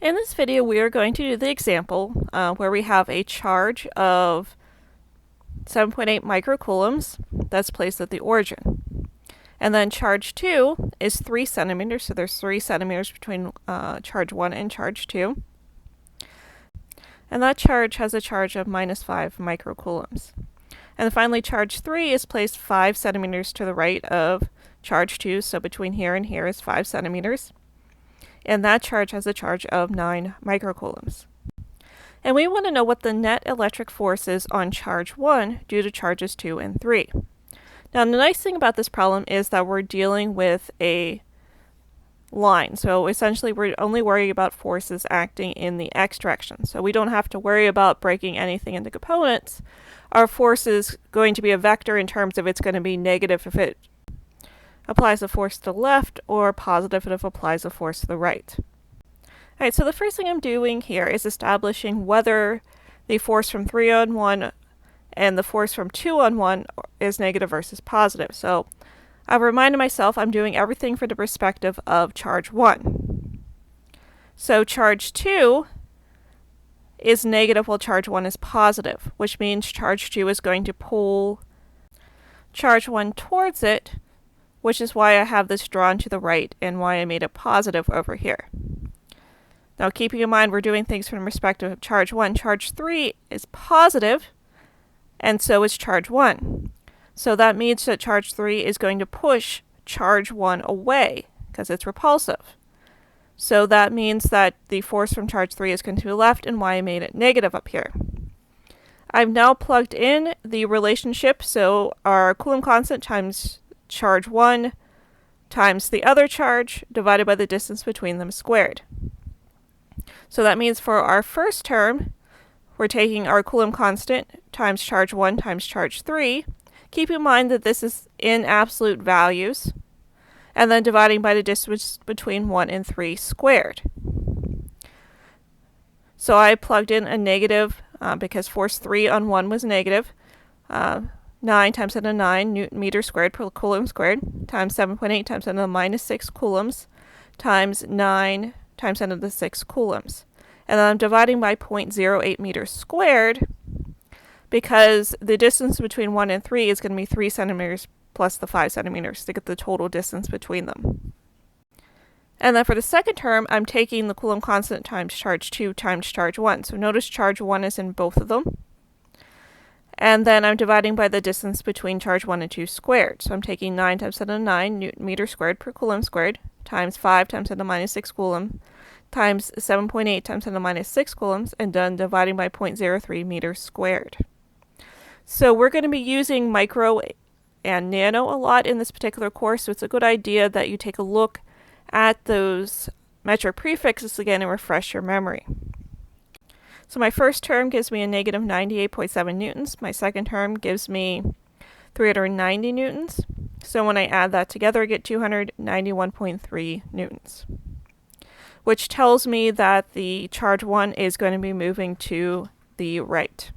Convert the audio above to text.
In this video, we are going to do the example where we have a charge of 7.8 microcoulombs that's placed at the origin. And then charge 2 is 3 centimeters, so there's 3 centimeters between charge 1 and charge 2. And that charge has a charge of minus 5 microcoulombs. And then finally, charge 3 is placed 5 centimeters to the right of charge 2, so between here and here is 5 centimeters. And that charge has a charge of 9 microcoulombs. And we want to know what the net electric force is on charge 1 due to charges 2 and 3. Now, the nice thing about this problem is that we're dealing with a line. So essentially, we're only worrying about forces acting in the x direction. So we don't have to worry about breaking anything into components. Our force is going to be a vector in terms of it's going to be negative if it applies a force to the left, or positive if it applies a force to the right. Alright, so the first thing I'm doing here is establishing whether the force from 3 on 1 and the force from 2 on 1 is negative versus positive. So I've reminded myself I'm doing everything from the perspective of charge 1. So charge 2 is negative while charge 1 is positive, which means charge 2 is going to pull charge 1 towards it, which is why I have this drawn to the right and why I made it positive over here. Now, keeping in mind we're doing things from the perspective of charge 1, charge 3 is positive, and so is charge 1. So that means that charge 3 is going to push charge 1 away, because it's repulsive. So that means that the force from charge 3 is going to the left, and why I made it negative up here. I've now plugged in the relationship, so our Coulomb constant times charge 1 times the other charge divided by the distance between them squared. So that means for our first term, we're taking our Coulomb constant times charge 1 times charge 3. Keep in mind that this is in absolute values, and then dividing by the distance between 1 and 3 squared. So I plugged in a negative because force 3 on 1 was negative. 9 times 10 to the 9 Newton meter squared per Coulomb squared times 7.8 times 10 to the minus 6 coulombs times 9 times 10 to the 6 coulombs. And then I'm dividing by 0.08 meters squared because the distance between 1 and 3 is going to be 3 centimeters plus the 5 centimeters to get the total distance between them. And then for the second term, I'm taking the Coulomb constant times charge 2 times charge 1. So notice charge 1 is in both of them. And then I'm dividing by the distance between charge 1 and 2 squared. So I'm taking 9 times 10 to the 9 Newton meter squared per Coulomb squared times 5 times 10 to the minus 6 coulomb times 7.8 times 10 to the minus 6 coulombs, and then dividing by 0.03 meters squared. So we're going to be using micro and nano a lot in this particular course, so it's a good idea that you take a look at those metric prefixes again and refresh your memory. So my first term gives me a negative 98.7 newtons. My second term gives me 390 newtons. So when I add that together, I get 291.3 newtons, which tells me that the charge 1 is going to be moving to the right.